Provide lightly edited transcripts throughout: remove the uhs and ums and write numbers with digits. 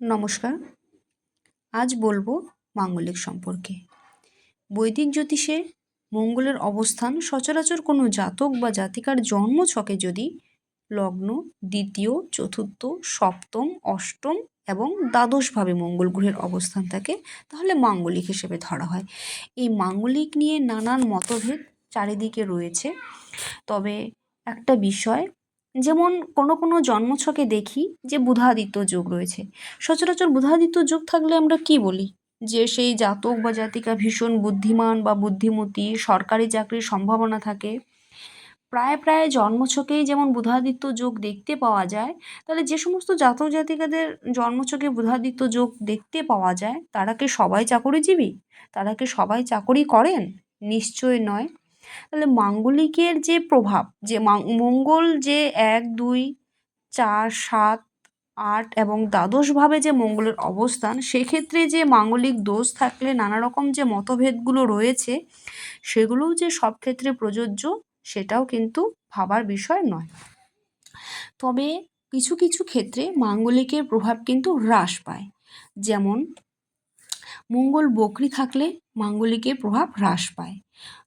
নমস্কার। আজ বলবো মাঙ্গলিক সম্পর্কে। বৈদিক জ্যোতিষে মঙ্গলের অবস্থান সচরাচর কোনো জাতক বা জাতিকার জন্মছকে যদি লগ্ন, দ্বিতীয়, চতুর্থ, সপ্তম, অষ্টম এবং দ্বাদশভাবে মঙ্গল গ্রহের অবস্থান থাকে তাহলে মাঙ্গলিক হিসেবে ধরা হয়। এই মাঙ্গলিক নিয়ে নানান মতভেদ চারিদিকে রয়েছে। তবে একটা বিষয়, যেমন কোনো জন্মছকে দেখি যে বুধাদিত্য যোগ রয়েছে। সচরাচর বুধাদিত্য যোগ থাকলে আমরা কি বলি? যে সেই জাতক বা জাতিকা ভীষণ বুদ্ধিমান বা বুদ্ধিমতী, সরকারি চাকরির সম্ভাবনা থাকে। প্রায় জন্মছকেই যেমন বুধাদিত্য যোগ দেখতে পাওয়া যায়, তাহলে যে সমস্ত জাতক জাতিকাদের জন্মছকে বুধাদিত্য যোগ দেখতে পাওয়া যায় তারা কি সবাই চাকরিজীবী? তারা কি সবাই চাকরি করেন? নিশ্চয় নয়। তাহলে মাঙ্গলিকের যে প্রভাব, যে মঙ্গল যে ১, ২, ৪, ৭, ৮ এবং দ্বাদশভাবে যে মঙ্গলের অবস্থান, সেক্ষেত্রে যে মাঙ্গলিক দোষ থাকলে নানা রকম যে মতভেদগুলো রয়েছে সেগুলোও যে সব ক্ষেত্রে প্রযোজ্য সেটাও কিন্তু ভাবার বিষয় নয়। তবে কিছু ক্ষেত্রে মাঙ্গলিকের প্রভাব কিন্তু হ্রাস পায়। যেমন মঙ্গল বক্রী থাকলে মাঙ্গলিকের প্রভাব হ্রাস পায়।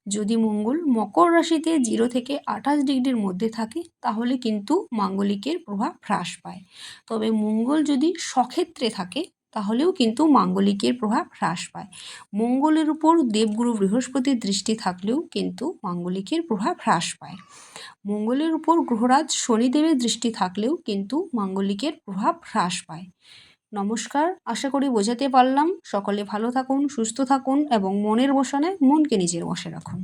যদি মঙ্গল মকর রাশিতে 0 থেকে 28 ডিগ্রির মধ্যে থাকে তাহলে কিন্তু মাঙ্গলিকের প্রভাব হ্রাস পায়। তবে মঙ্গল যদি স্বক্ষেত্রে থাকে তাহলেও কিন্তু মাঙ্গলিকের প্রভাব হ্রাস পায়। মঙ্গলের উপর দেবগুরু বৃহস্পতির দৃষ্টি থাকলেও কিন্তু মাঙ্গলিকের প্রভাব হ্রাস পায়। মঙ্গলের উপর গ্রহরাজ শনিদেবের দৃষ্টি থাকলেও কিন্তু মাঙ্গলিকের প্রভাব হ্রাস পায়। নমস্কার, আশা করি বোঝাতে পারলাম। সকলে ভালো থাকুন, সুস্থ থাকুন এবং মনের বসনে মনকে নিজের বশে রাখুন।